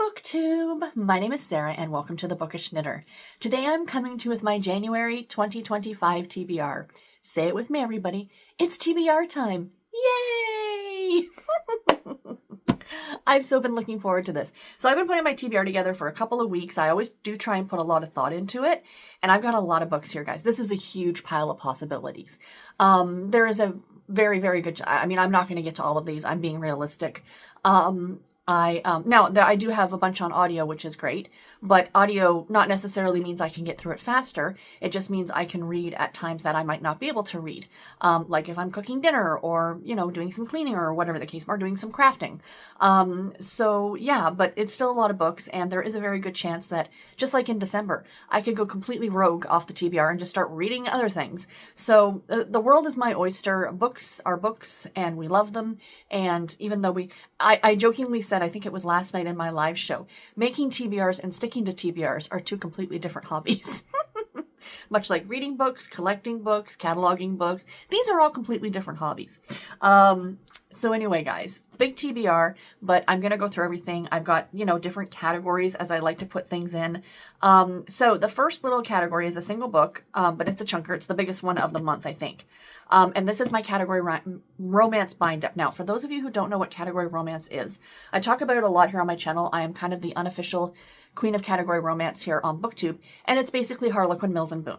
Booktube! My name is Sarah and welcome to the Bookish Knitter. Today I'm coming to you with my January 2025 TBR. Say it with me, everybody. It's TBR time! Yay! I've so been looking forward to this. So I've been putting my TBR together for a couple of weeks. I always do try and put a lot of thought into it. And I've got a lot of books here, guys. This is a huge pile of possibilities. There is a very, very good... I'm not going to get to all of these. I'm being realistic. I do have a bunch on audio, which is great, but audio not necessarily means I can get through it faster. It just means I can read at times that I might not be able to read. Like if I'm cooking dinner or, doing some cleaning or whatever the case, or doing some crafting. So yeah, but it's still a lot of books, and there is a very good chance that just like in December, I could go completely rogue off the TBR and just start reading other things. So the world is my oyster. Books are books and we love them. And even though I jokingly said, I think it was last night in my live show, making TBRs and sticking to TBRs are two completely different hobbies. Much like reading books, collecting books, cataloging books. These are all completely different hobbies. So anyway, guys, big TBR, but I'm going to go through everything. I've got, different categories as I like to put things in. So the first little category is a single book, but it's a chunker. It's the biggest one of the month, I think. And this is my category romance bind up. Now, for those of you who don't know what category romance is, I talk about it a lot here on my channel. I am kind of the unofficial queen of category romance here on BookTube, and it's basically Harlequin, Mills and Boon.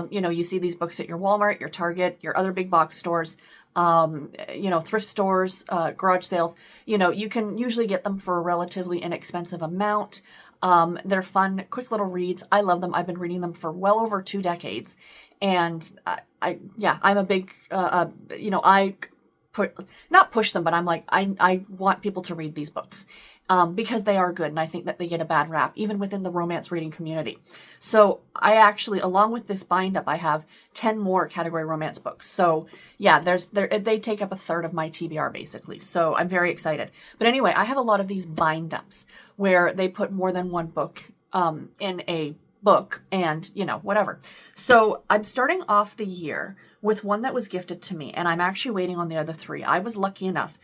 You see these books at your Walmart, your Target, your other big box stores, thrift stores, garage sales. You can usually get them for a relatively inexpensive amount. They're fun, quick little reads. I love them. I've been reading them for well over 2 decades. And I'm a big, not push them, but I'm like, I want people to read these books. Because they are good, and I think that they get a bad rap, even within the romance reading community. So I actually, along with this bind up, I have 10 more category romance books. So yeah, they take up a third of my TBR basically. So I'm very excited. But anyway, I have a lot of these bind ups where they put more than one book in a book and, whatever. So I'm starting off the year with one that was gifted to me, and I'm actually waiting on the other 3. I was lucky enough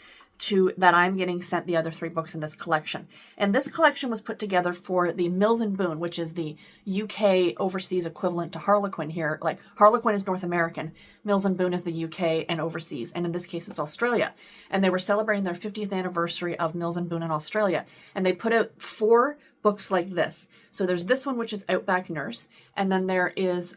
that I'm getting sent the other 3 books in this collection. And this collection was put together for the Mills and Boon, which is the UK overseas equivalent to Harlequin here. Like Harlequin is North American, Mills and Boon is the UK and overseas. And in this case, it's Australia. And they were celebrating their 50th anniversary of Mills and Boon in Australia. And they put out 4 books like this. So there's this one, which is Outback Nurse. And then there is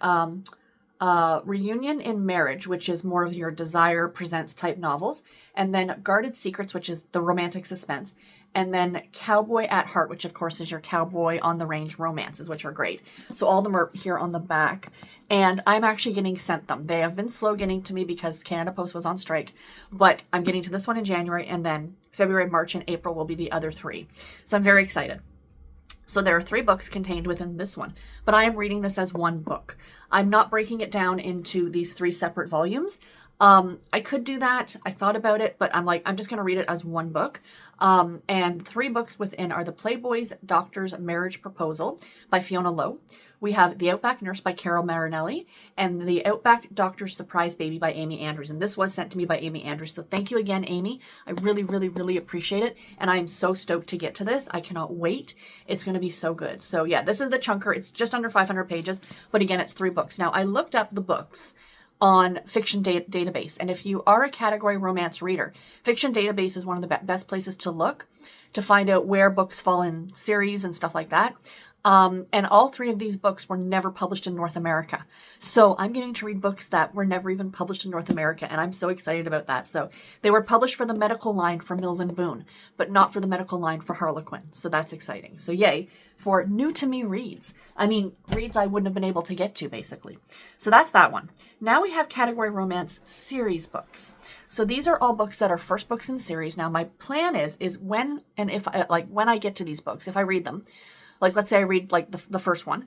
Reunion in Marriage, which is more of your Desire Presents type novels, and then Guarded Secrets, which is the romantic suspense, and then Cowboy at Heart, which of course is your cowboy on the range romances, which are great. So all of them are here on the back, and I'm actually getting sent them. They have been slow getting to me because Canada Post was on strike, but I'm getting to this one in January, and then February, March, and April will be the other 3. So I'm very excited. So there are 3 books contained within this one, but I am reading this as one book. I'm not breaking it down into these 3 separate volumes. I could do that. I thought about it, but I'm like, I'm just going to read it as one book. And 3 books within are The Playboy's Doctor's Marriage Proposal by Fiona Lowe. We have The Outback Nurse by Carol Marinelli and The Outback Doctor's Surprise Baby by Amy Andrews. And this was sent to me by Amy Andrews. So thank you again, Amy. I really, really, really appreciate it. And I am so stoked to get to this. I cannot wait. It's going to be so good. So yeah, this is the chunker. It's just under 500 pages. But again, it's 3 books. Now, I looked up the books on Fiction Database. And if you are a category romance reader, Fiction Database is one of the best places to look to find out where books fall in series and stuff like that. And all 3 of these books were never published in North America. So I'm getting to read books that were never even published in North America, and I'm so excited about that. So they were published for the medical line for Mills and Boon, but not for the medical line for Harlequin. So that's exciting. So yay for new to me reads. Reads I wouldn't have been able to get to, basically. So that's that one. Now we have category romance series books. So these are all books that are first books in series. Now my plan is when and if when I get to these books, if I read them, Like, let's say I read like the first one.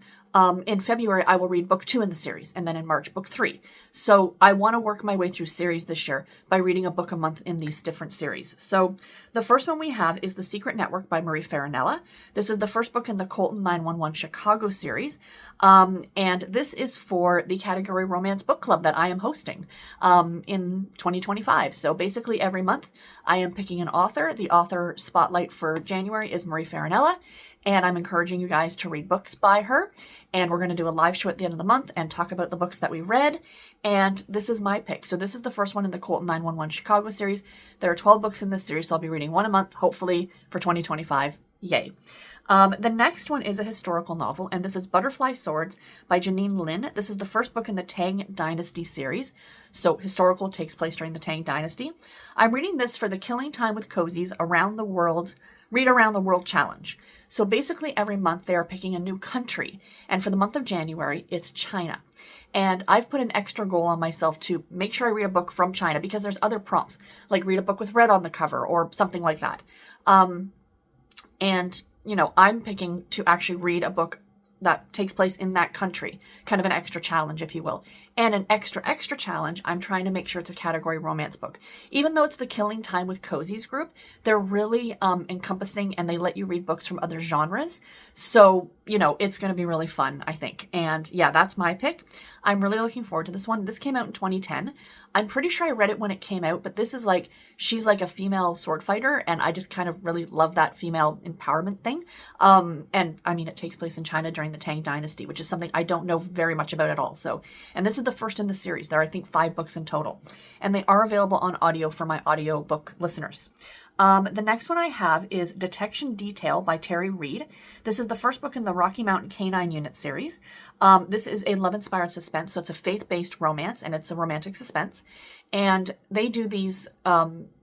In February, I will read book 2 in the series, and then in March, book 3. So I want to work my way through series this year by reading a book a month in these different series. So the first one we have is The Secret Network by Marie Ferrarella. This is the first book in the Colton 911 Chicago series. And this is for the category Romance Book Club that I am hosting in 2025. So basically every month I am picking an author. The author spotlight for January is Marie Ferrarella. And I'm encouraging you guys to read books by her. And we're going to do a live show at the end of the month and talk about the books that we read. And this is my pick. So this is the first one in the Colton 911 Chicago series. There are 12 books in this series, so I'll be reading one a month, hopefully for 2025. Yay. The next one is a historical novel, and this is Butterfly Swords by Jeannie Lin. This is the first book in the Tang Dynasty series. So historical, takes place during the Tang Dynasty. I'm reading this for the Killing Time with Cozies Around the World, Read Around the World Challenge. So basically every month they are picking a new country. And for the month of January, it's China. And I've put an extra goal on myself to make sure I read a book from China because there's other prompts, like read a book with red on the cover or something like that. And, you know, I'm picking to actually read a book that takes place in that country, kind of an extra challenge, if you will. And an extra challenge, I'm trying to make sure it's a category romance book. Even though it's the Killing Time with Cozies group, they're really encompassing and they let you read books from other genres. So, you know, it's going to be really fun, I think. And yeah, that's my pick. I'm really looking forward to this one. This came out in 2010. I'm pretty sure I read it when it came out, but this is like, she's like a female sword fighter, and I just kind of really love that female empowerment thing. And I mean, it takes place in China during the Tang Dynasty, which is something I don't know very much about at all. So, and this is the first in the series. There are, I think, 5 books in total, and they are available on audio for my audiobook listeners. The next one I have is Detection Detail by Terri Reid. This is the first book in the Rocky Mountain Canine Unit series. This is a love-inspired suspense, so it's a faith-based romance, and it's a romantic suspense. And they do these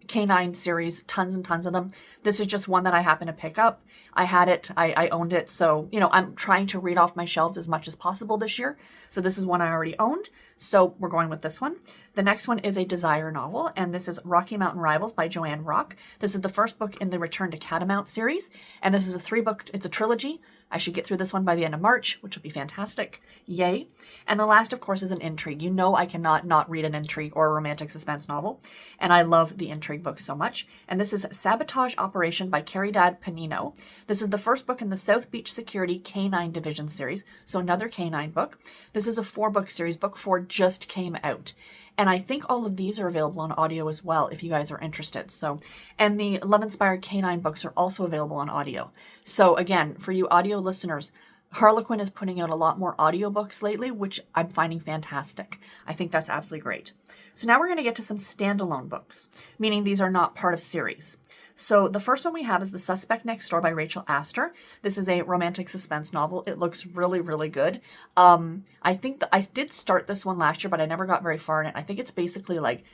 canine series, tons and tons of them. This is just one that I happen to pick up. I had it, I owned it, so, you know, I'm trying to read off my shelves as much as possible this year. So this is one I already owned, so we're going with this one. The next one is a desire novel, and this is Rocky Mountain Rivals by Joanne Rock. This is the first book in the Return to Catamount series, and this is a 3-book, it's a trilogy. I should get through this one by the end of March, which will be fantastic. Yay. And the last, of course, is an intrigue. You know I cannot not read an intrigue or a romantic suspense novel, and I love the intrigue books so much. And this is Sabotage Operation by Caridad Pineiro. This is the first book in the South Beach Security Canine Division series, so another canine book. This is a 4-book series. Book 4 just came out. And I think all of these are available on audio as well, if you guys are interested. So, and the Love Inspired Canine books are also available on audio. So again, for you audio listeners, Harlequin is putting out a lot more audiobooks lately, which I'm finding fantastic. I think that's absolutely great. So now we're going to get to some standalone books, meaning these are not part of series. So the first one we have is The Suspect Next Door by Rachel Astor. This is a romantic suspense novel. It looks really, really good. I think that I did start this one last year, but I never got very far in it. I think it's basically like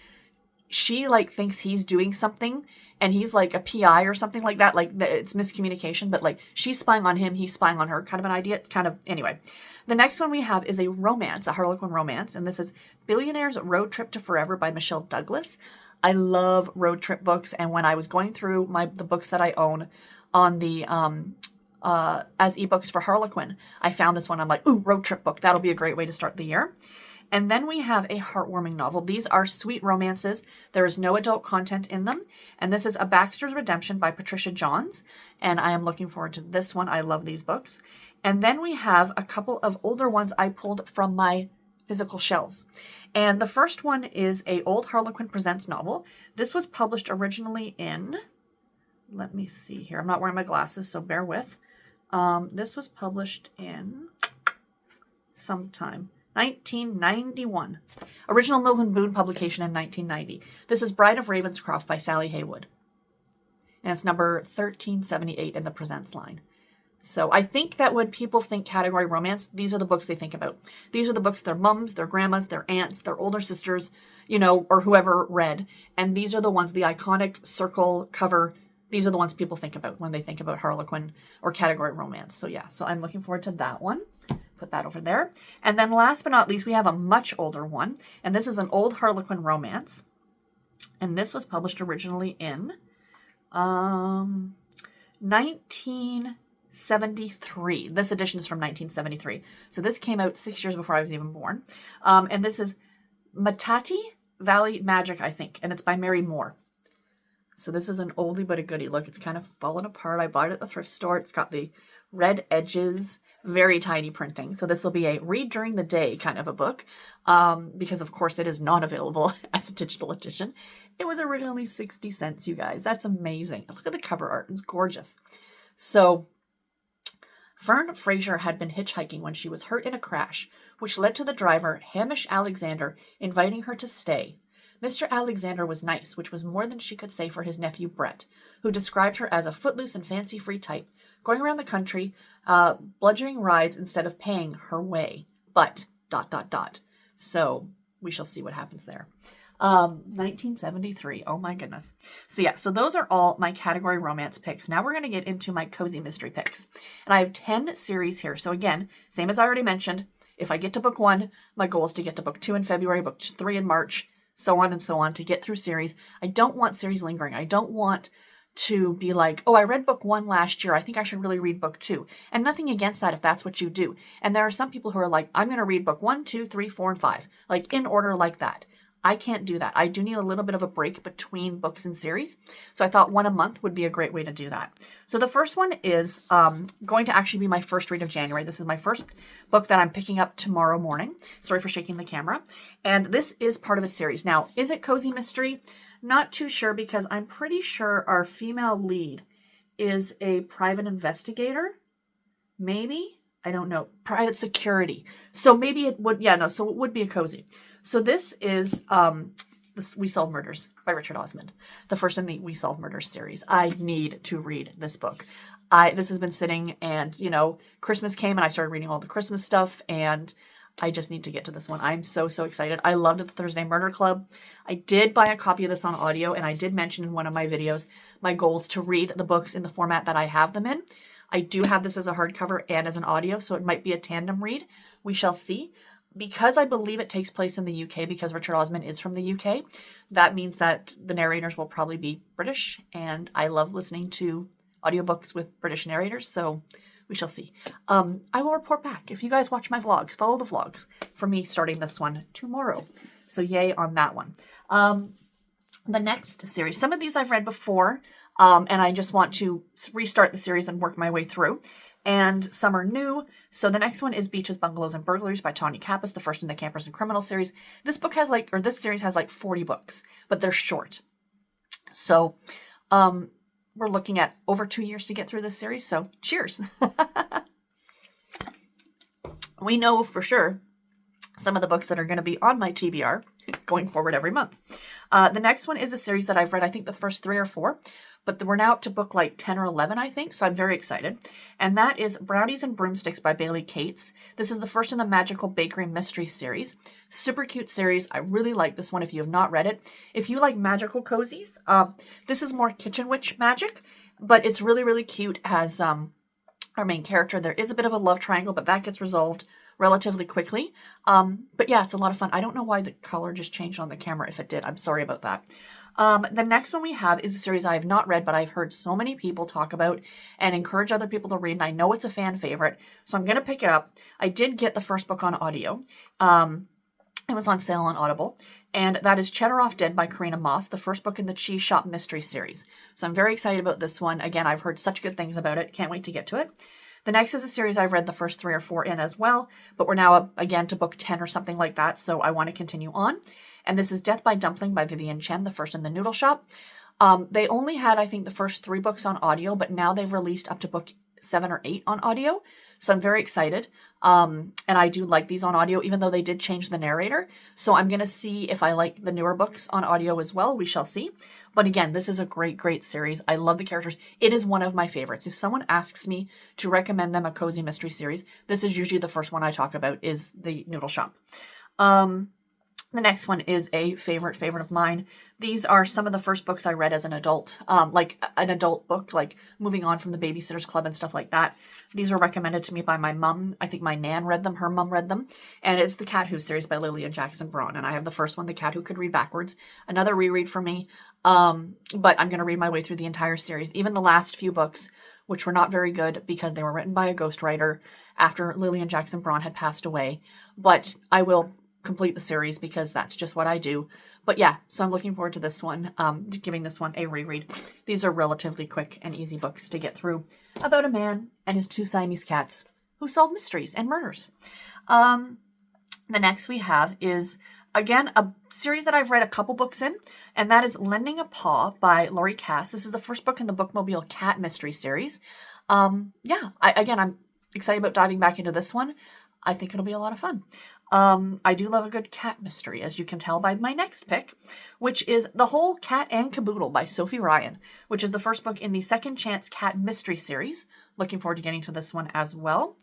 she like thinks he's doing something and he's like a PI or something like that. Like it's miscommunication, but like she's spying on him, he's spying on her, kind of an idea. It's kind of, anyway. The next one we have is a romance, a Harlequin romance, and this is Billionaire's Road Trip to Forever by Michelle Douglas. I love road trip books, and when I was going through the books that I own on the as ebooks for Harlequin, I found this one. I'm like, ooh, road trip book. That'll be a great way to start the year. And then we have a heartwarming novel. These are sweet romances. There is no adult content in them. And this is A Baxter's Redemption by Patricia Johns. And I am looking forward to this one. I love these books. And then we have a couple of older ones I pulled from my physical shelves. And the first one is a Old Harlequin Presents novel. This was published originally in, let me see here. I'm not wearing my glasses, so bear with. This was published in sometime 1991. Original Mills and Boon publication in 1990. This is Bride of Ravenscroft by Sally Heywood. And it's number 1378 in the Presents line. So I think that when people think category romance, these are the books they think about. These are the books their mums, their grandmas, their aunts, their older sisters, you know, or whoever read. And these are the ones, the iconic circle cover. These are the ones people think about when they think about Harlequin or category romance. So yeah, so I'm looking forward to that one. Put that over there. And then last but not least, we have a much older one. And this is an Old Harlequin romance. And this was published originally in 19 1973. This edition is from 1973. So this came out 6 years before I was even born. And this is Matai Valley Magic, I think. And it's by Mary Moore. So this is an oldie but a goodie. Look, it's kind of fallen apart. I bought it at the thrift store. It's got the red edges, very tiny printing. So this will be a read during the day kind of a book, because of course it is not available as a digital edition. It was originally 60 cents, you guys. That's amazing. Look at the cover art. It's gorgeous. So Fern Fraser had been hitchhiking when she was hurt in a crash, which led to the driver, Hamish Alexander, inviting her to stay. Mr. Alexander was nice, which was more than she could say for his nephew Brett, who described her as a footloose and fancy-free type, going around the country, bludgeoning rides instead of paying her way. But, ... So, we shall see what happens there. 1973. Oh my goodness. So yeah, so those are all my category romance picks. Now we're going to get into my cozy mystery picks. And I have 10 series here. So again, same as I already mentioned, if I get to book 1, my goal is to get to book 2 in February, book 3 in March, so on and so on, to get through series. I don't want series lingering. I don't want to be like, oh, I read book 1 last year. I think I should really read book 2. And nothing against that if that's what you do. And there are some people who are like, I'm going to read book 1, 2, 3, 4, and 5, like in order like that. I can't do that. I do need a little bit of a break between books and series. So I thought 1 a month would be a great way to do that. So the first one is going to actually be my first read of January. This is my first book that I'm picking up tomorrow morning. Sorry for shaking the camera. And this is part of a series. Now, is it cozy mystery? Not too sure, because I'm pretty sure our female lead is a private investigator. Maybe? I don't know. Private security. So maybe it would, so it would be a cozy. So this is We Solve Murders by Richard Osmond, the first in the We Solve Murders series. I need to read this book. This has been sitting, and, Christmas came and I started reading all the Christmas stuff, and I just need to get to this one. I'm so, so excited. I loved the Thursday Murder Club. I did buy a copy of this on audio, and I did mention in one of my videos my goals to read the books in the format that I have them in. I do have this as a hardcover and as an audio, so it might be a tandem read. We shall see. Because I believe it takes place in the UK, because Richard Osmond is from the UK, that means that the narrators will probably be British, and I love listening to audiobooks with British narrators, so we shall see. I will report back. If you guys watch my vlogs, follow the vlogs for me starting this one tomorrow. So yay on that one. The next series, some of these I've read before, and I just want to restart the series and work my way through. And some are new. So the next one is Beaches, Bungalows, and Burglaries by Tonya Kappes, the first in the Campers and Criminals series. This series has like 40 books, but they're short. So we're looking at over 2 years to get through this series. So cheers. We know for sure some of the books that are going to be on my TBR going forward every month. The next one is a series that I've read, I think the first 3 or 4. But we're now up to book like 10 or 11, I think. So I'm very excited. And that is Brownies and Broomsticks by Bailey Cates. This is the first in the Magical Bakery Mystery series. Super cute series. I really like this one if you have not read it. If you like magical cozies, this is more Kitchen Witch magic. But it's really, really cute. It has our main character. There is a bit of a love triangle, but that gets resolved relatively quickly. But yeah, it's a lot of fun. I don't know why the color just changed on the camera. If it did, I'm sorry about that. The next one we have is a series I have not read, but I've heard so many people talk about and encourage other people to read, and I know it's a fan favorite, so I'm going to pick it up. I did get the first book on audio. It was on sale on Audible, and that is Cheddar Off Dead by Korina Moss, the first book in the Cheese Shop Mystery series. So I'm very excited about this one. Again, I've heard such good things about it. Can't wait to get to it. The next is a series I've read the first 3 or 4 in as well, but we're now up again to book 10 or something like that, so I want to continue on. And this is Death by Dumpling by Vivien Chien, the first in the Noodle Shop. They only had, I think, the first 3 books on audio, but now they've released up to book 7 or 8 on audio. So I'm very excited. And I do like these on audio, even though they did change the narrator. So I'm going to see if I like the newer books on audio as well. We shall see. But again, this is a great, great series. I love the characters. It is one of my favorites. If someone asks me to recommend them a cozy mystery series, this is usually the first one I talk about, is the Noodle Shop. The next one is a favorite of mine. These are some of the first books I read as an adult, like an adult book, like moving on from the Babysitter's Club and stuff like that. These were recommended to me by my mom. I think my nan read them, her mom read them. And it's the Cat Who series by Lilian Jackson Braun. And I have the first one, The Cat Who Could Read Backwards. Another reread for me. But I'm going to read my way through the entire series. Even the last few books, which were not very good because they were written by a ghostwriter after Lilian Jackson Braun had passed away. But I will complete the series because that's just what I do. But yeah, so I'm looking forward to this one, giving this one a reread. These are relatively quick and easy books to get through about a man and his 2 Siamese cats who solve mysteries and murders. The next we have is, again, a series that I've read a couple books in, and that is Lending a Paw by Laurie Cass. This is the first book in the Bookmobile Cat Mystery series. I'm excited about diving back into this one. I think it'll be a lot of fun. I do love a good cat mystery, as you can tell by my next pick, which is The Whole Cat and Caboodle by Sofie Ryan, which is the first book in the Second Chance Cat Mystery series. Looking forward to getting to this one as well.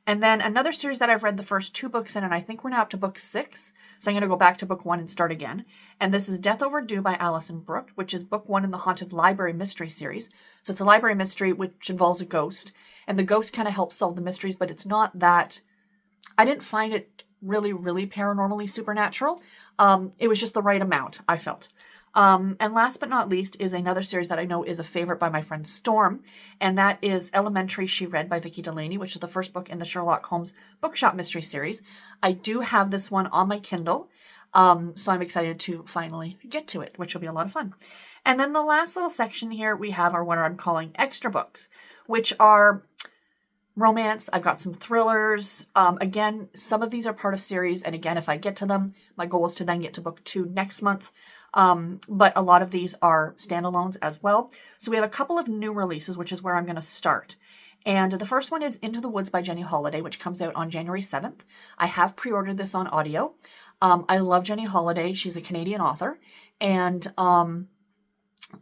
And then another series that I've read the first 2 books in, and I think we're now up to book 6. So I'm going to go back to book 1 and start again. And this is Death Overdue by Alison Brooke, which is book 1 in the Haunted Library Mystery series. So it's a library mystery which involves a ghost. And the ghost kind of helps solve the mysteries, but it's not that... I didn't find it really, really paranormally supernatural. It was just the right amount, I felt. And last but not least is another series that I know is a favorite by my friend Storm, and that is Elementary She Read by Vicki Delaney, which is the first book in the Sherlock Holmes Bookshop Mystery series. I do have this one on my Kindle, so I'm excited to finally get to it, which will be a lot of fun. And then the last little section here, we have our what I'm calling extra books, which are romance. I've got some thrillers. Again, some of these are part of series. And again, if I get to them, my goal is to then get to book 2 next month. But a lot of these are standalones as well. So we have a couple of new releases, which is where I'm going to start. And the first one is Into the Woods by Jenny Holiday, which comes out on January 7th. I have pre-ordered this on audio. I love Jenny Holiday. She's a Canadian author. And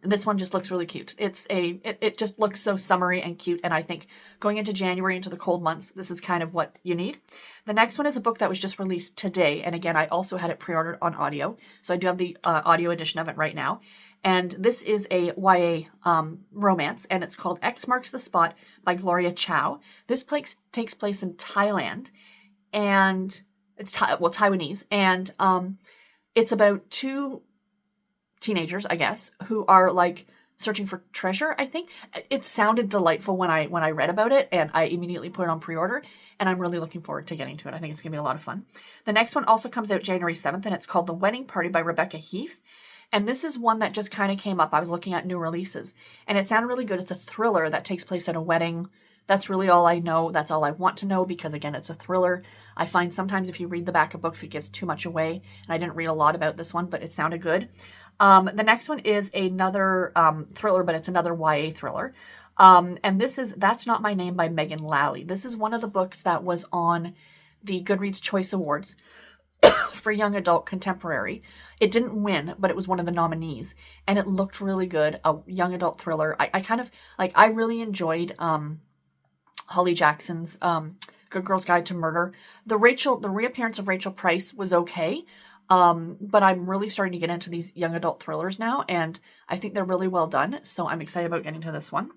this one just looks really cute. It just looks so summery and cute. And I think going into January, into the cold months, this is kind of what you need. The next one is a book that was just released today. And again, I also had it pre-ordered on audio. So I do have the audio edition of it right now. And this is a YA romance, and it's called X Marks the Spot by Gloria Chow. This takes place in Thailand, and it's Taiwanese. And it's about 2 teenagers, I guess, who are like searching for treasure. I think it sounded delightful when I read about it, and I immediately put it on pre-order, and I'm really looking forward to getting to it. I think it's gonna be a lot of fun. The next one also comes out January 7th, and it's called The Wedding Party by Rebecca Heath. And this is one that just kind of came up. I was looking at new releases, and it sounded really good. It's a thriller that takes place at a wedding. That's really all I know. That's all I want to know, because again, it's a thriller. I find sometimes if you read the back of books, it gives too much away. And I didn't read a lot about this one, but it sounded good. The next one is another thriller, but it's another YA thriller. And this is That's Not My Name by Megan Lally. This is one of the books that was on the Goodreads Choice Awards for Young Adult Contemporary. It didn't win, but it was one of the nominees. And it looked really good. A young adult thriller. I really enjoyed Holly Jackson's Good Girl's Guide to Murder. The reappearance of Rachel Price was okay. But I'm really starting to get into these young adult thrillers now, and I think they're really well done, so I'm excited about getting to this one.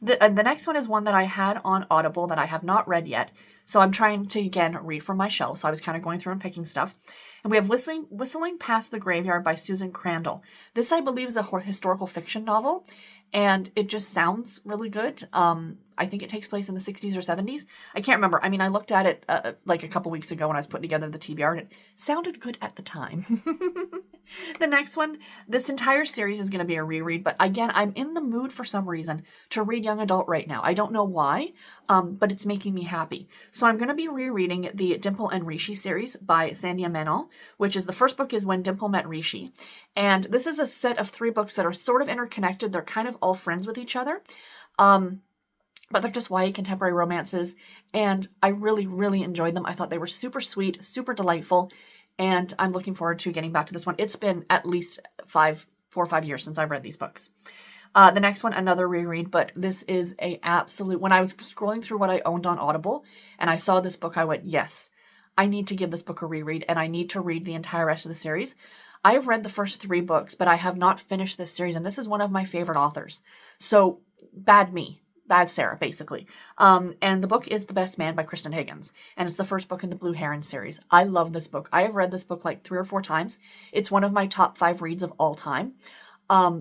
The next one is one that I had on Audible that I have not read yet, so I'm trying to, again, read from my shelf, so I was kind of going through and picking stuff. And we have Whistling Past the Graveyard by Susan Crandall. This, I believe, is a historical fiction novel, and it just sounds really good. I think it takes place in the 60s or 70s. I can't remember. I mean, I looked at it like a couple weeks ago when I was putting together the TBR, and it sounded good at the time. The next one, this entire series is going to be a reread, but again, I'm in the mood for some reason to read young adult right now. I don't know why, but it's making me happy. So I'm going to be rereading the Dimple and Rishi series by Sandhya Menon, which is the first book is When Dimple Met Rishi. And this is a set of 3 books that are sort of interconnected. They're kind of all friends with each other. But they're just YA contemporary romances, and I really, really enjoyed them. I thought they were super sweet, super delightful, and I'm looking forward to getting back to this one. It's been at least 4 or 5 years since I've read these books. The next one, another reread, but this is a absolute... When I was scrolling through what I owned on Audible, and I saw this book, I went, yes, I need to give this book a reread, and I need to read the entire rest of the series. I have read the first 3 books, but I have not finished this series, and this is one of my favorite authors. So, bad me. Bad Sarah, basically. And the book is The Best Man by Kristen Higgins, and it's the first book in the Blue Heron series. I love this book. I have read this book like 3 or 4 times. It's one of my top 5 reads of all time.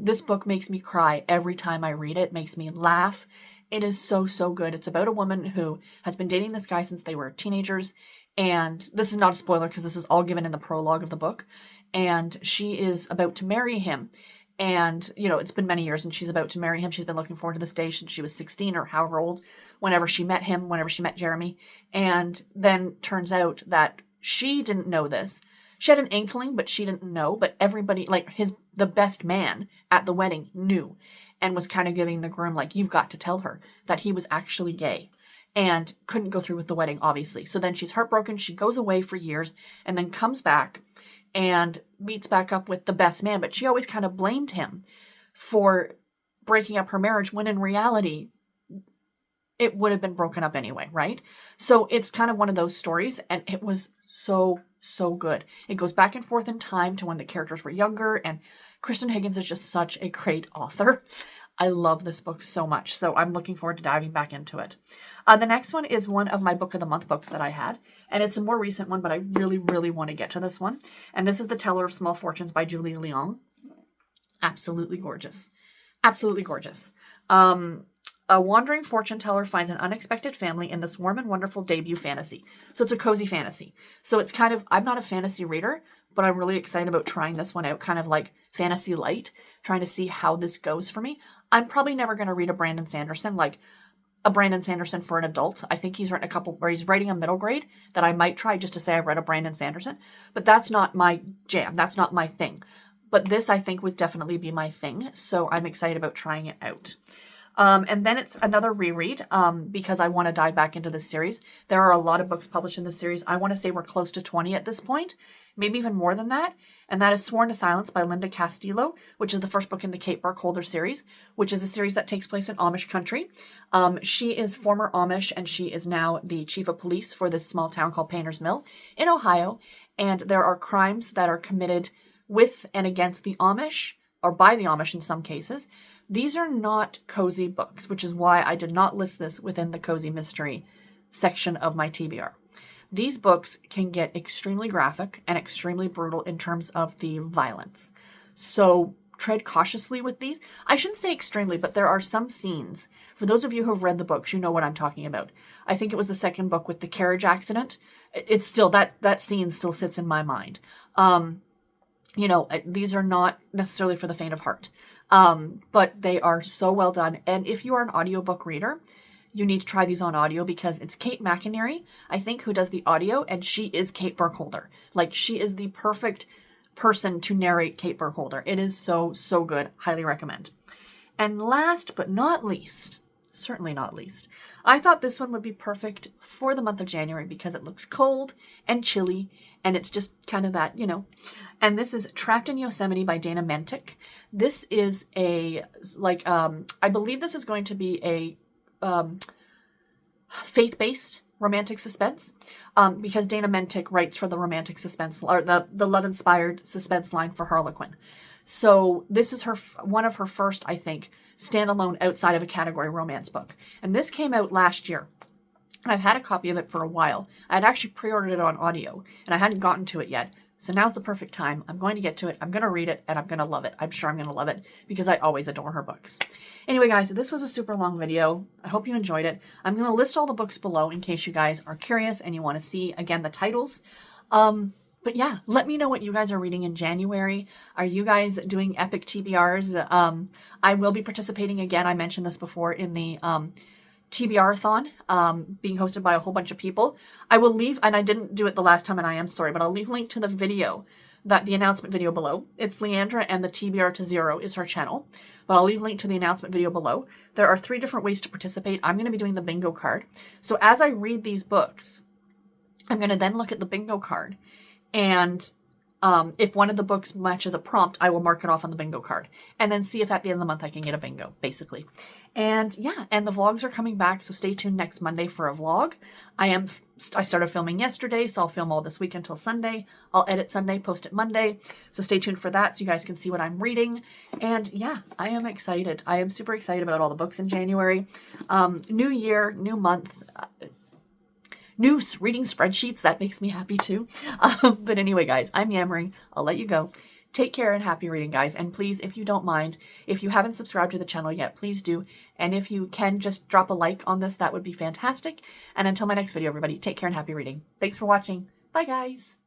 This book makes me cry every time I read it. It makes me laugh. It is so, so good. It's about a woman who has been dating this guy since they were teenagers, and this is not a spoiler because this is all given in the prologue of the book, and she is about to marry him. And, you know, it's been many years and she's about to marry him. She's been looking forward to this day since she was 16 or however old, whenever she met him, whenever she met Jeremy. And then turns out that she didn't know this. She had an inkling, but she didn't know. But everybody, like the best man at the wedding knew and was kind of giving the groom, like, you've got to tell her that he was actually gay. And couldn't go through with the wedding, obviously. So then she's heartbroken. She goes away for years and then comes back and meets back up with the best man, but she always kind of blamed him for breaking up her marriage when in reality it would have been broken up anyway, right? So it's kind of one of those stories, and it was so, so good. It goes back and forth in time to when the characters were younger, and Kristen Higgins is just such a great author. I love this book so much, so I'm looking forward to diving back into it. The next one is one of my Book of the Month books that I had, and it's a more recent one, but I really, really want to get to this one. And this is The Teller of Small Fortunes by Julie Leong. Absolutely gorgeous. Absolutely gorgeous. A wandering fortune teller finds an unexpected family in this warm and wonderful debut fantasy. So it's a cozy fantasy. So it's kind of, I'm not a fantasy reader, but I'm really excited about trying this one out, kind of like fantasy light, trying to see how this goes for me. I'm probably never going to read a Brandon Sanderson, like a Brandon Sanderson for an adult. I think he's written a couple, or he's writing a middle grade that I might try just to say I've read a Brandon Sanderson, but that's not my jam. That's not my thing. But this, I think, would definitely be my thing. So I'm excited about trying it out. And then it's another reread because I want to dive back into this series. There are a lot of books published in this series. I want to say we're close to 20 at this point, maybe even more than that. And that is Sworn to Silence by Linda Castillo, which is the first book in the Kate Burkholder series, which is a series that takes place in Amish country. She is former Amish, and she is now the chief of police for this small town called Painter's Mill in Ohio. And there are crimes that are committed with and against the Amish, or by the Amish in some cases. These are not cozy books, which is why I did not list this within the cozy mystery section of my TBR. These books can get extremely graphic and extremely brutal in terms of the violence. So tread cautiously with these. I shouldn't say extremely, but there are some scenes. For those of you who have read the books, you know what I'm talking about. I think it was the second book with the carriage accident. It's still, that scene still sits in my mind. You know, these are not necessarily for the faint of heart. But they are so well done. And if you are an audiobook reader, you need to try these on audio because it's Kate McInerney, I think, who does the audio, and she is Kate Burkholder. Like, she is the perfect person to narrate Kate Burkholder. It is so, so good. Highly recommend. And last but not least, certainly not least, I thought this one would be perfect for the month of January because it looks cold and chilly, and it's just kind of that, you know. And this is Trapped in Yosemite by Dana Mentick. This is a, like, I believe this is going to be a faith-based romantic suspense because Dana Mentick writes for the romantic suspense, or the love-inspired suspense line for Harlequin. So this is one of her first, I think, standalone outside of a category romance book. And this came out last year. And I've had a copy of it for a while. I had actually pre-ordered it on audio, and I hadn't gotten to it yet. So now's the perfect time. I'm going to get to it. I'm going to read it, and I'm going to love it. I'm sure I'm going to love it because I always adore her books. Anyway, guys, this was a super long video. I hope you enjoyed it. I'm going to list all the books below in case you guys are curious and you want to see, again, the titles. But yeah, let me know what you guys are reading in January. Are you guys doing epic TBRs? I will be participating again. I mentioned this before in the TBR-a-thon being hosted by a whole bunch of people. I will leave, and I didn't do it the last time, and I am sorry, but I'll leave a link to the video, the announcement video below. It's Leandra, and the TBR to Zero is her channel, but I'll leave a link to the announcement video below. There are 3 different ways to participate. I'm going to be doing the bingo card. So as I read these books, I'm going to then look at the bingo card, and If one of the books matches a prompt, I will mark it off on the bingo card and then see if at the end of the month I can get a bingo, basically. And yeah, and the vlogs are coming back, so stay tuned next Monday for a vlog. I started filming yesterday, so I'll film all this week until Sunday. I'll edit Sunday, post it Monday. So stay tuned for that so you guys can see what I'm reading. And yeah, I am excited. I am super excited about all the books in January. New year, new month. New reading spreadsheets, that makes me happy too. But anyway, guys, I'm yammering. I'll let you go. Take care and happy reading, guys. And please, if you don't mind, if you haven't subscribed to the channel yet, please do. And if you can, just drop a like on this. That would be fantastic. And until my next video, everybody, take care and happy reading. Thanks for watching. Bye, guys.